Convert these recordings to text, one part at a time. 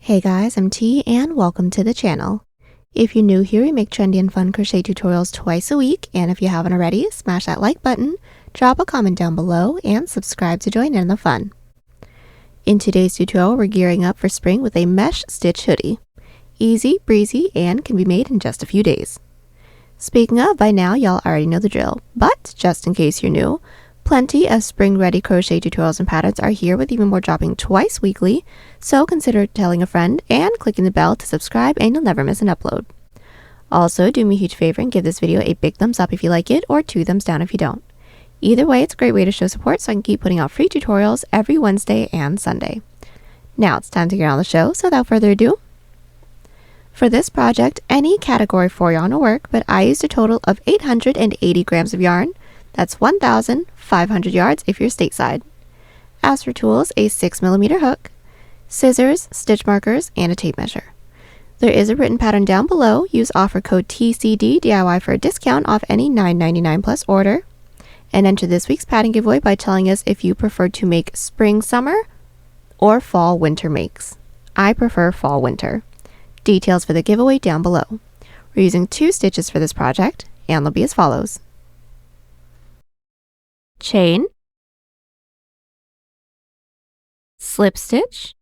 Hey guys, I'm T and welcome to the channel. If you're new here, we make trendy and fun crochet tutorials twice a week, and if you haven't already, smash that like button, drop a comment down below, and subscribe to join in the fun. In today's tutorial, we're gearing up for spring with a mesh stitch hoodie. Easy, breezy, and can be made in just a few days. Speaking of, by now y'all already know the drill, but just in case you're new, plenty of spring-ready crochet tutorials and patterns are here, with even more dropping twice weekly, so consider telling a friend and clicking the bell to subscribe and you'll never miss an upload. Also, do me a huge favor and give this video a big thumbs up if you like it, or 2 thumbs down if you don't. Either way, it's a great way to show support so I can keep putting out free tutorials every Wednesday and Sunday. Now it's time to get on the show, so without further ado. For this project, any category 4 yarn will work, but I used a total of 880 grams of yarn. That's 1,500 yards if you're stateside. As for tools, a 6mm hook, scissors, stitch markers, and a tape measure. There is a written pattern down below. Use offer code TCDDIY for a discount off any $9.99 plus order. And enter this week's pattern giveaway by telling us if you prefer to make spring, summer, or fall, winter makes. I prefer fall, winter. Details for the giveaway down below. We're using 2 stitches for this project, and they'll be as follows. Chain, slip stitch,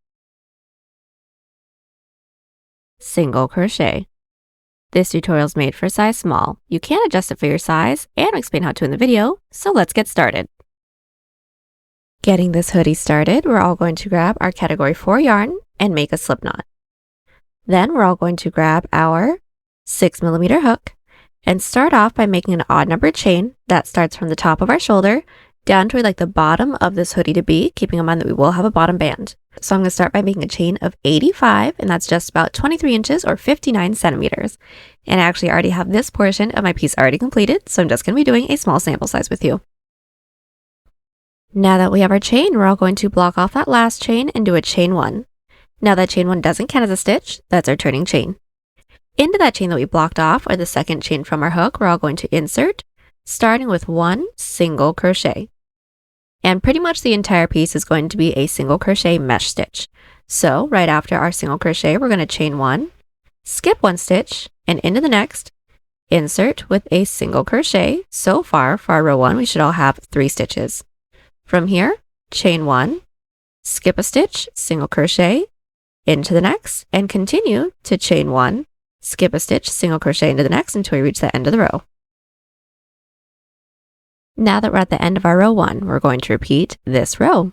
single crochet. This tutorial is made for size small. You can adjust it for your size and explain how to in the video, so let's get started. Getting this hoodie started, we're all going to grab our category 4 yarn and make a slip knot. Then we're all going to grab our 6mm hook and start off by making an odd numbered chain that starts from the top of our shoulder down to where like the bottom of this hoodie to be, keeping in mind that we will have a bottom band. So I'm going to start by making a chain of 85, and that's just about 23 inches or 59 centimeters. And I actually already have this portion of my piece already completed, so I'm just going to be doing a small sample size with you. Now that we have our chain, we're all going to block off that last chain and do a chain 1. Now that chain 1 doesn't count as a stitch, that's our turning chain. Into that chain that we blocked off, or the second chain from our hook, we're all going to insert, starting with 1 single crochet. And pretty much the entire piece is going to be a single crochet mesh stitch. So right after our single crochet, we're going to chain 1, skip 1 stitch, and into the next, insert with a single crochet. So far, for our row 1, we should all have 3 stitches. From here, chain 1, skip a stitch, single crochet, into the next, and continue to chain 1, skip a stitch, single crochet into the next until we reach the end of the row. Now that we're at the end of our row 1, we're going to repeat this row.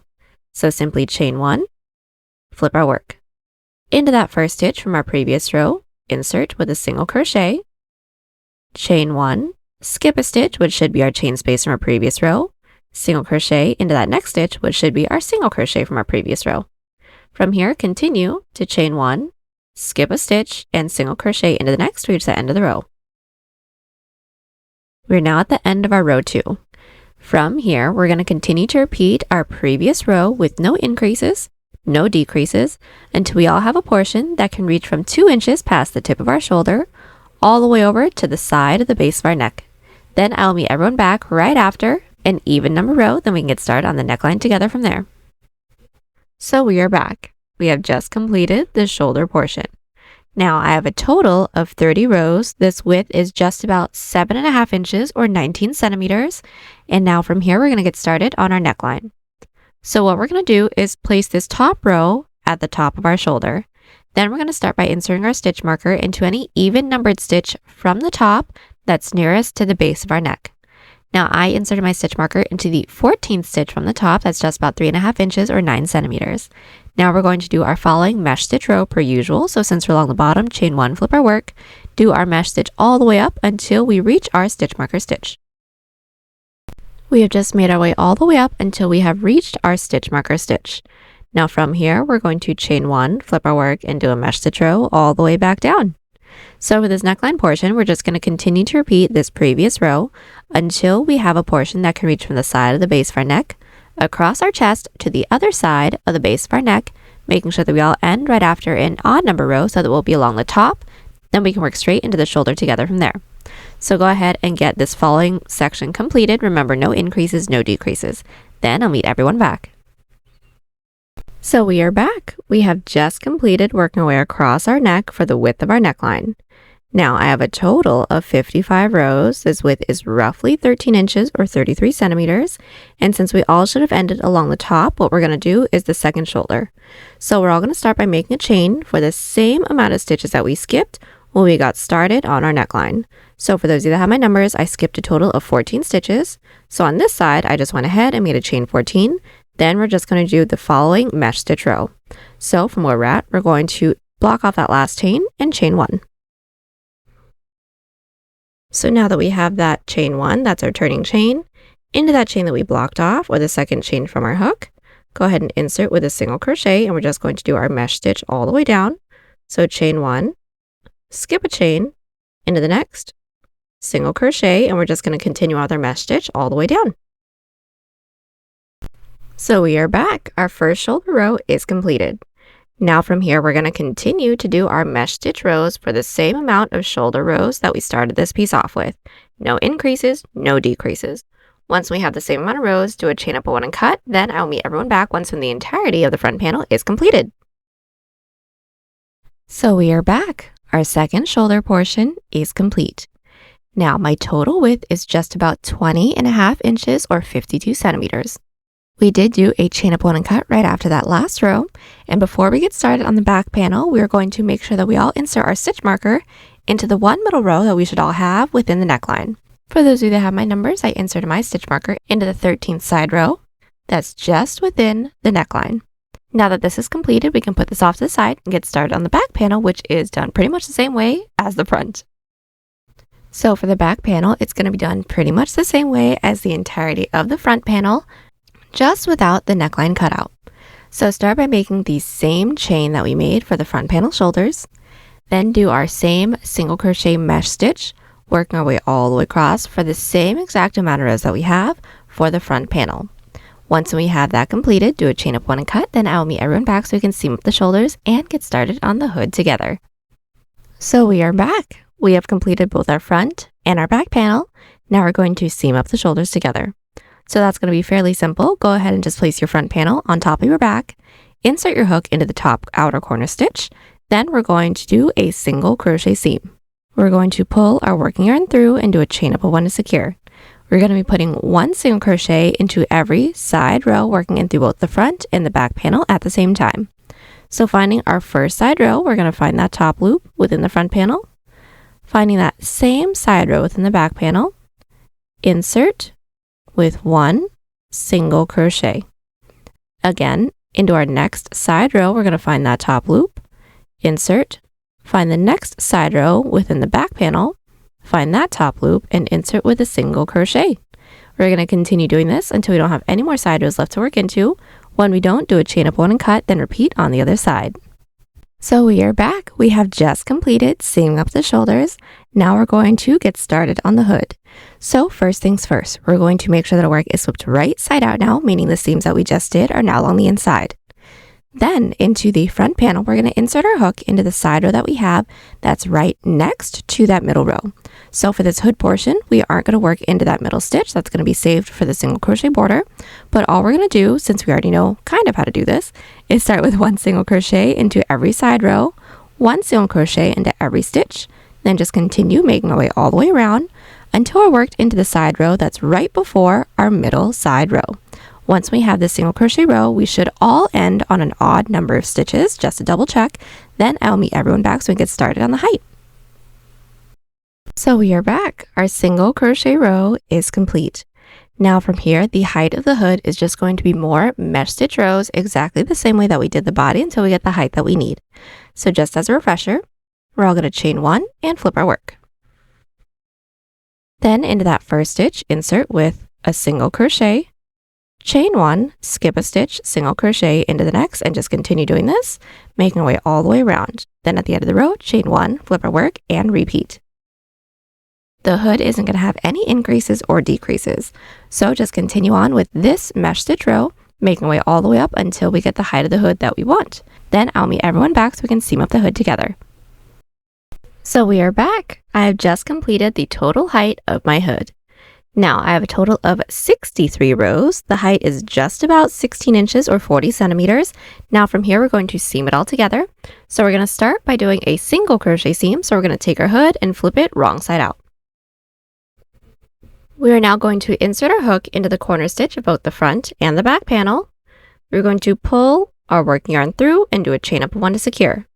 So simply chain 1, flip our work. Into that first stitch from our previous row, insert with a single crochet, chain 1, skip a stitch, which should be our chain space from our previous row, single crochet into that next stitch, which should be our single crochet from our previous row. From here, continue to chain 1, skip a stitch, and single crochet into the next to reach the end of the row. We're now at the end of our row 2. From here, we're going to continue to repeat our previous row with no increases, no decreases, until we all have a portion that can reach from 2 inches past the tip of our shoulder, all the way over to the side of the base of our neck. Then I'll meet everyone back right after an even number row, then we can get started on the neckline together from there. So we are back. We have just completed the shoulder portion. Now I have a total of 30 rows. This width is just about 7.5 inches or 19 centimeters. And now from here, we're going to get started on our neckline. So what we're going to do is place this top row at the top of our shoulder. Then we're going to start by inserting our stitch marker into any even numbered stitch from the top that's nearest to the base of our neck. Now I inserted my stitch marker into the 14th stitch from the top. That's just about 3.5 inches or 9 centimeters. Now we're going to do our following mesh stitch row per usual. So since we're along the bottom, chain 1, flip our work, do our mesh stitch all the way up until we reach our stitch marker stitch. We have just made our way all the way up until we have reached our stitch marker stitch. Now from here, we're going to chain 1, flip our work, and do a mesh stitch row all the way back down. So for this neckline portion, we're just going to continue to repeat this previous row until we have a portion that can reach from the side of the base of our neck, across our chest to the other side of the base of our neck, making sure that we all end right after an odd number row so that we'll be along the top. Then we can work straight into the shoulder together from there. So go ahead and get this following section completed. Remember, no increases, no decreases. Then I'll meet everyone back. So we are back. We have just completed working our way across our neck for the width of our neckline. Now I have a total of 55 rows. This width is roughly 13 inches or 33 centimeters. And since we all should have ended along the top, what we're going to do is the second shoulder. So we're all going to start by making a chain for the same amount of stitches that we skipped when we got started on our neckline. So for those of you that have my numbers, I skipped a total of 14 stitches. So on this side, I just went ahead and made a chain 14. Then we're just going to do the following mesh stitch row. So from where we're at, we're going to block off that last chain and chain 1. So now that we have that chain 1, that's our turning chain, into that chain that we blocked off, or the second chain from our hook, go ahead and insert with a single crochet, and we're just going to do our mesh stitch all the way down. So chain 1, skip a chain, into the next, single crochet, and we're just going to continue with our mesh stitch all the way down. So we are back. Our first shoulder row is completed. Now from here, we're going to continue to do our mesh stitch rows for the same amount of shoulder rows that we started this piece off with. No increases, no decreases. Once we have the same amount of rows, do a chain up a 1 and cut. Then I'll meet everyone back once when the entirety of the front panel is completed. So we are back. Our second shoulder portion is complete. Now my total width is just about 20.5 inches or 52 centimeters. We did do a chain up 1 and cut right after that last row. And before we get started on the back panel, we are going to make sure that we all insert our stitch marker into the one middle row that we should all have within the neckline. For those of you that have my numbers, I inserted my stitch marker into the 13th side row. That's just within the neckline. Now that this is completed, we can put this off to the side and get started on the back panel, which is done pretty much the same way as the front. So for the back panel, it's going to be done pretty much the same way as the entirety of the front panel, just without the neckline cutout. So start by making the same chain that we made for the front panel shoulders, then do our same single crochet mesh stitch, working our way all the way across for the same exact amount of rows that we have for the front panel. Once we have that completed, do a chain up 1 and cut, then I will meet everyone back so we can seam up the shoulders and get started on the hood together. So we are back. We have completed both our front and our back panel. Now we're going to seam up the shoulders together. So that's going to be fairly simple. Go ahead and just place your front panel on top of your back, insert your hook into the top outer corner stitch. Then we're going to do a single crochet seam. We're going to pull our working yarn through and do a chain up of 1 to secure. We're going to be putting 1 single crochet into every side row, working in through both the front and the back panel at the same time. So finding our first side row, we're going to find that top loop within the front panel, finding that same side row within the back panel, insert with 1 single crochet. Again, into our next side row, we're going to find that top loop, insert, find the next side row within the back panel, find that top loop, and insert with a single crochet. We're going to continue doing this until we don't have any more side rows left to work into. When we don't, do a chain up 1 and cut, then repeat on the other side. So we are back. We have just completed seaming up the shoulders. Now we're going to get started on the hood. So first things first, we're going to make sure that our work is flipped right side out now, meaning the seams that we just did are now along the inside. Then into the front panel, we're going to insert our hook into the side row that we have that's right next to that middle row. So for this hood portion, we aren't going to work into that middle stitch. That's going to be saved for the single crochet border. But all we're going to do, since we already know kind of how to do this, is start with 1 single crochet into every side row, 1 single crochet into every stitch, then just continue making our way all the way around until we're worked into the side row that's right before our middle side row. Once we have this single crochet row, we should all end on an odd number of stitches, just to double check. Then I'll meet everyone back so we can get started on the height. So we are back. Our single crochet row is complete. Now from here, the height of the hood is just going to be more mesh stitch rows, exactly the same way that we did the body until we get the height that we need. So just as a refresher, we're all going to chain 1 and flip our work. Then into that first stitch, insert with a single crochet, chain 1, skip a stitch, single crochet into the next, and just continue doing this, making our way all the way around. Then at the end of the row, chain 1, flip our work, and repeat. The hood isn't going to have any increases or decreases, so just continue on with this mesh stitch row, making our way all the way up until we get the height of the hood that we want. Then I'll meet everyone back so we can seam up the hood together. So we are back. I have just completed the total height of my hood. Now I have a total of 63 rows. The height is just about 16 inches or 40 centimeters. Now from here, we're going to seam it all together. So we're going to start by doing a single crochet seam. So we're going to take our hood and flip it wrong side out. We are now going to insert our hook into the corner stitch of both the front and the back panel. We're going to pull our working yarn through and do a chain up of 1 to secure.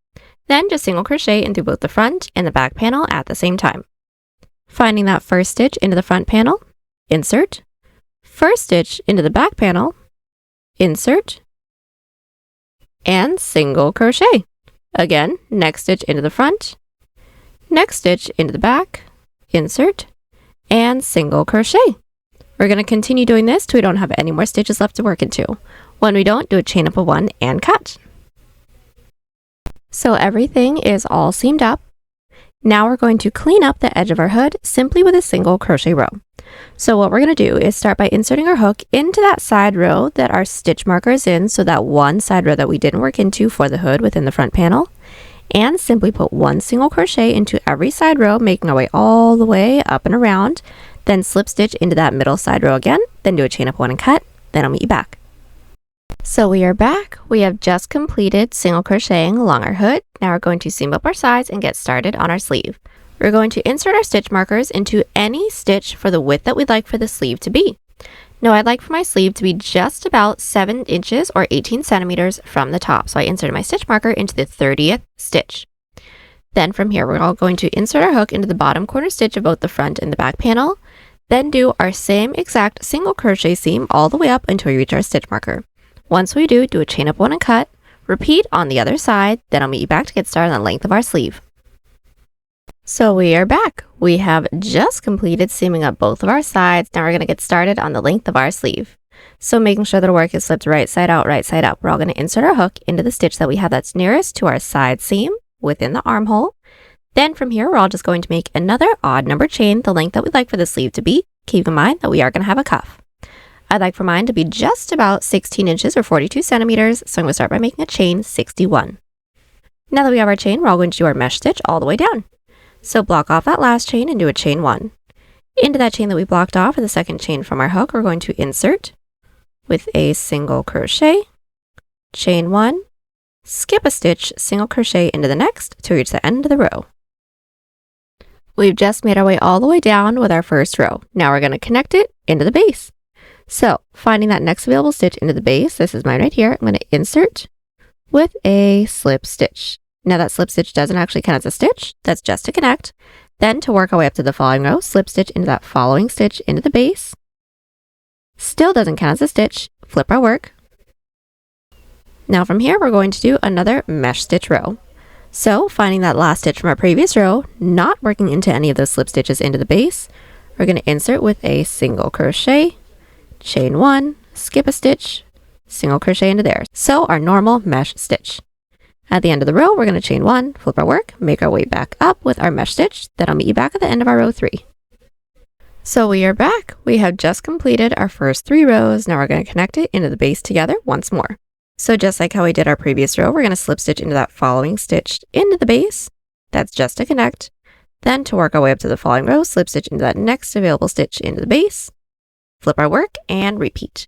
Then just single crochet into both the front and the back panel at the same time. Finding that first stitch into the front panel, insert, first stitch into the back panel, insert, and single crochet. Again, next stitch into the front, next stitch into the back, insert, and single crochet. We're going to continue doing this till we don't have any more stitches left to work into. When we don't, do a chain up of 1 and cut. So everything is all seamed up. Now we're going to clean up the edge of our hood simply with a single crochet row. So what we're going to do is start by inserting our hook into that side row that our stitch marker is in, so that one side row that we didn't work into for the hood within the front panel, and simply put 1 single crochet into every side row, making our way all the way up and around, then slip stitch into that middle side row again, then do a chain up 1 and cut, then I'll meet you back. So we are back. We have just completed single crocheting along our hood. Now we're going to seam up our sides and get started on our sleeve. We're going to insert our stitch markers into any stitch for the width that we'd like for the sleeve to be. Now I'd like for my sleeve to be just about 7 inches or 18 centimeters from the top. So I inserted my stitch marker into the 30th stitch. Then from here, we're all going to insert our hook into the bottom corner stitch of both the front and the back panel. Then do our same exact single crochet seam all the way up until we reach our stitch marker. Once we do a chain up 1 and cut, repeat on the other side, then I'll meet you back to get started on the length of our sleeve. So we are back. We have just completed seaming up both of our sides. Now we're going to get started on the length of our sleeve. So making sure that our work is flipped right side out, right side up, we're all going to insert our hook into the stitch that we have that's nearest to our side seam within the armhole. Then from here, we're all just going to make another odd number chain, the length that we'd like for the sleeve to be. Keep in mind that we are going to have a cuff. I'd like for mine to be just about 16 inches or 42 centimeters, so I'm going to start by making a chain 61. Now that we have our chain, we're all going to do our mesh stitch all the way down. So block off that last chain and do a chain 1. Into that chain that we blocked off for the second chain from our hook, we're going to insert with a single crochet, chain 1, skip a stitch, single crochet into the next to reach the end of the row. We've just made our way all the way down with our first row. Now we're going to connect it into the base. So finding that next available stitch into the base, this is mine right here, I'm going to insert with a slip stitch. Now that slip stitch doesn't actually count as a stitch, that's just to connect. Then to work our way up to the following row, slip stitch into that following stitch into the base. Still doesn't count as a stitch, flip our work. Now from here, we're going to do another mesh stitch row. So finding that last stitch from our previous row, not working into any of those slip stitches into the base, we're going to insert with a single crochet, chain 1, skip a stitch, single crochet into there. So our normal mesh stitch. At the end of the row, we're going to chain 1, flip our work, make our way back up with our mesh stitch. Then I'll meet you back at the end of our row 3. So we are back. We have just completed our first 3 rows. Now we're going to connect it into the base together once more. So just like how we did our previous row, we're going to slip stitch into that following stitch into the base. That's just to connect. Then to work our way up to the following row, slip stitch into that next available stitch into the base, flip our work, and repeat.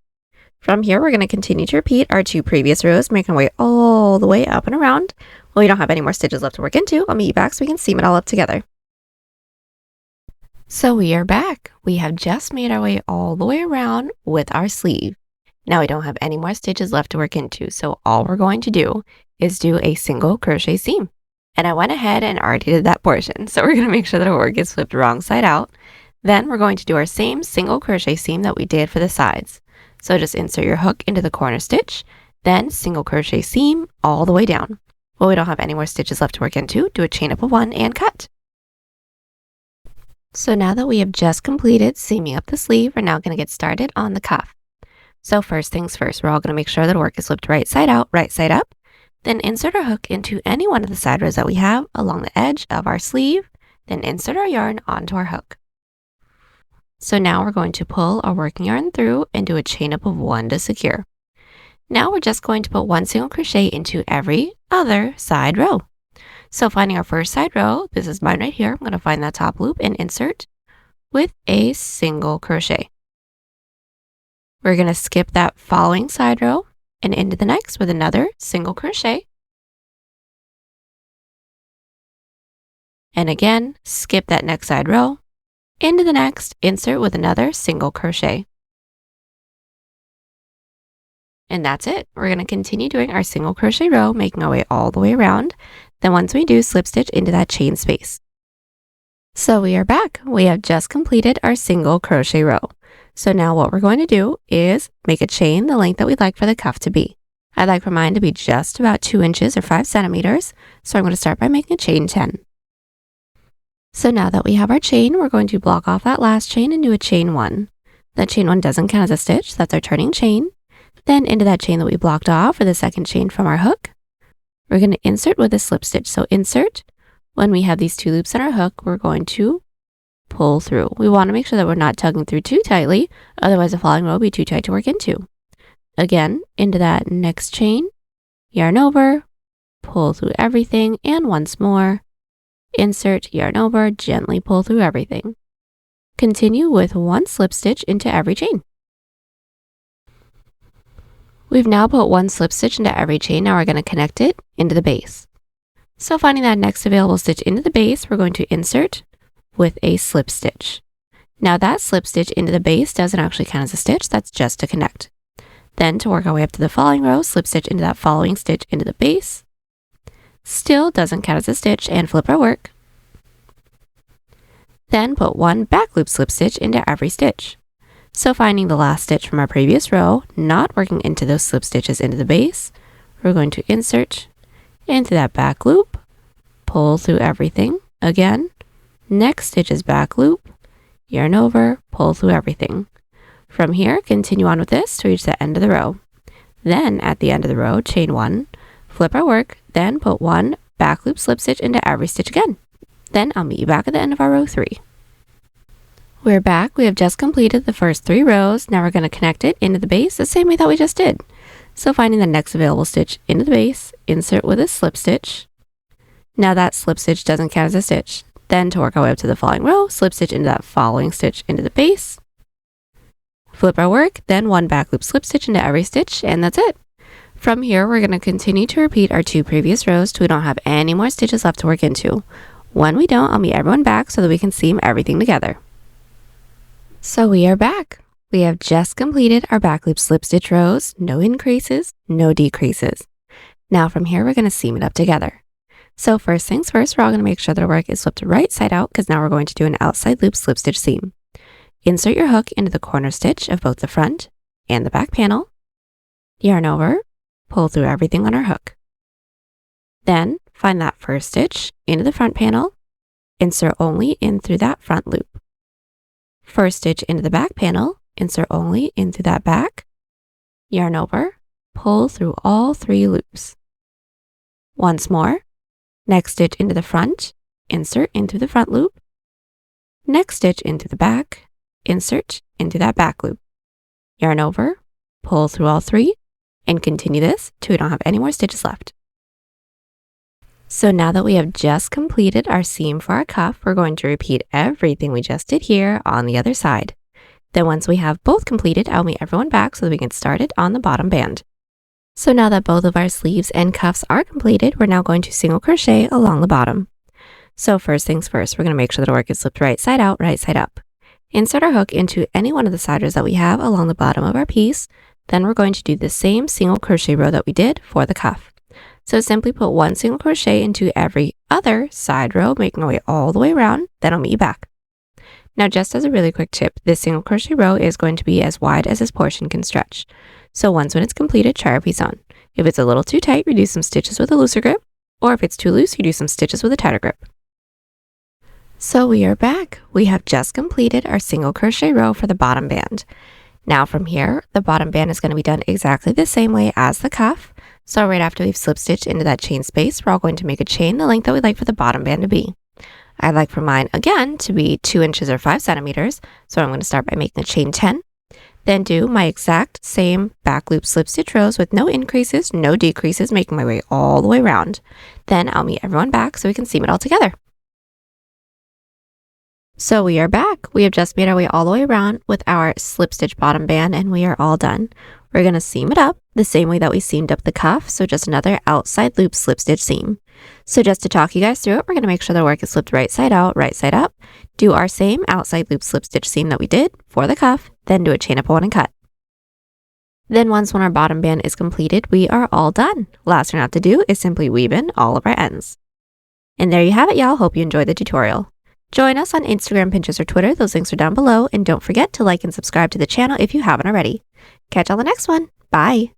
From here, we're going to continue to repeat our 2 previous rows, making our way all the way up and around. Well, we don't have any more stitches left to work into. I'll meet you back so we can seam it all up together. So we are back. We have just made our way all the way around with our sleeve. Now we don't have any more stitches left to work into, so all we're going to do is do a single crochet seam. And I went ahead and already did that portion, so we're going to make sure that our work is flipped wrong side out. Then we're going to do our same single crochet seam that we did for the sides. So just insert your hook into the corner stitch, then single crochet seam all the way down. Well, we don't have any more stitches left to work into, do a chain up of 1 and cut. So now that we have just completed seaming up the sleeve, we're now going to get started on the cuff. So first things first, we're all going to make sure that our work is flipped right side out, right side up. Then insert our hook into any one of the side rows that we have along the edge of our sleeve. Then insert our yarn onto our hook. So now we're going to pull our working yarn through and do a chain up of 1 to secure. Now we're just going to put 1 single crochet into every other side row. So finding our first side row, this is mine right here, I'm going to find that top loop and insert with a single crochet. We're going to skip that following side row and into the next with another single crochet. And again, skip that next side row, into the next, insert with another single crochet. And that's it. We're going to continue doing our single crochet row, making our way all the way around. Then once we do, slip stitch into that chain space. So we are back. We have just completed our single crochet row. So now what we're going to do is make a chain the length that we'd like for the cuff to be. I'd like for mine to be just about 2 inches or 5 centimeters. So I'm going to start by making a chain 10. So now that we have our chain, we're going to block off that last chain and do a chain 1. That chain 1 doesn't count as a stitch. That's our turning chain. Then into that chain that we blocked off for the second chain from our hook, we're going to insert with a slip stitch. So insert. When we have these 2 loops on our hook, we're going to pull through. We want to make sure that we're not tugging through too tightly, otherwise the following row will be too tight to work into. Again, into that next chain, yarn over, pull through everything, and once more, insert, yarn over, gently pull through everything. Continue with 1 slip stitch into every chain. We've now put 1 slip stitch into every chain. Now we're going to connect it into the base. So finding that next available stitch into the base, we're going to insert with a slip stitch. Now that slip stitch into the base doesn't actually count as a stitch, that's just to connect. Then to work our way up to the following row, slip stitch into that following stitch into the base. Still doesn't count as a stitch, and flip our work. Then put 1 back loop slip stitch into every stitch. So finding the last stitch from our previous row, not working into those slip stitches into the base, we're going to insert into that back loop, pull through everything. Again, next stitch is back loop, yarn over, pull through everything. From here, continue on with this to reach the end of the row. Then at the end of the row, chain 1, flip our work, then put 1 back loop slip stitch into every stitch again. Then I'll meet you back at the end of our row 3. We're back. We have just completed the first 3 rows. Now we're going to connect it into the base the same way that we just did. So finding the next available stitch into the base, insert with a slip stitch. Now that slip stitch doesn't count as a stitch. Then to work our way up to the following row, slip stitch into that following stitch into the base. Flip our work, then 1 back loop slip stitch into every stitch, and that's it. From here, we're going to continue to repeat our 2 previous rows till we don't have any more stitches left to work into. When we don't, I'll meet everyone back so that we can seam everything together. So we are back. We have just completed our back loop slip stitch rows, no increases, no decreases. Now from here, we're going to seam it up together. So first things first, we're all going to make sure that our work is flipped right side out because now we're going to do an outside loop slip stitch seam. Insert your hook into the corner stitch of both the front and the back panel. Yarn over, pull through everything on our hook. Then find that first stitch into the front panel, insert only in through that front loop. First stitch into the back panel, insert only in through that back, yarn over, pull through all 3 loops. Once more, next stitch into the front, insert into the front loop, next stitch into the back, insert into that back loop, yarn over, pull through all 3, and continue this till we don't have any more stitches left. So now that we have just completed our seam for our cuff, we're going to repeat everything we just did here on the other side. Then once we have both completed, I'll meet everyone back so that we can start it on the bottom band. So now that both of our sleeves and cuffs are completed, we're now going to single crochet along the bottom. So first things first, we're going to make sure that our work is flipped right side out, right side up. Insert our hook into any one of the side rows that we have along the bottom of our piece. Then we're going to do the same single crochet row that we did for the cuff. So simply put 1 single crochet into every other side row, making our way all the way around, then I'll meet you back. Now just as a really quick tip, this single crochet row is going to be as wide as this portion can stretch. So once when it's completed, try your piece on. If it's a little too tight, reduce some stitches with a looser grip, or if it's too loose, you do some stitches with a tighter grip. So we are back. We have just completed our single crochet row for the bottom band. Now from here, the bottom band is going to be done exactly the same way as the cuff. So right after we've slip stitched into that chain space, we're all going to make a chain the length that we'd like for the bottom band to be. I'd like for mine, again, to be 2 inches or 5 centimeters. So I'm going to start by making a chain 10. Then do my exact same back loop slip stitch rows with no increases, no decreases, making my way all the way around. Then I'll meet everyone back so we can seam it all together. So we are back. We have just made our way all the way around with our slip stitch bottom band and we are all done. We're going to seam it up the same way that we seamed up the cuff. So just another outside loop slip stitch seam. So just to talk you guys through it, we're going to make sure the work is flipped right side out, right side up. Do our same outside loop slip stitch seam that we did for the cuff, then do a chain up one and cut. Then when our bottom band is completed, we are all done. Last thing we have to do is simply weave in all of our ends. And there you have it, y'all. Hope you enjoyed the tutorial. Join us on Instagram, Pinterest, or Twitter. Those links are down below. And don't forget to like and subscribe to the channel if you haven't already. Catch you on the next one. Bye.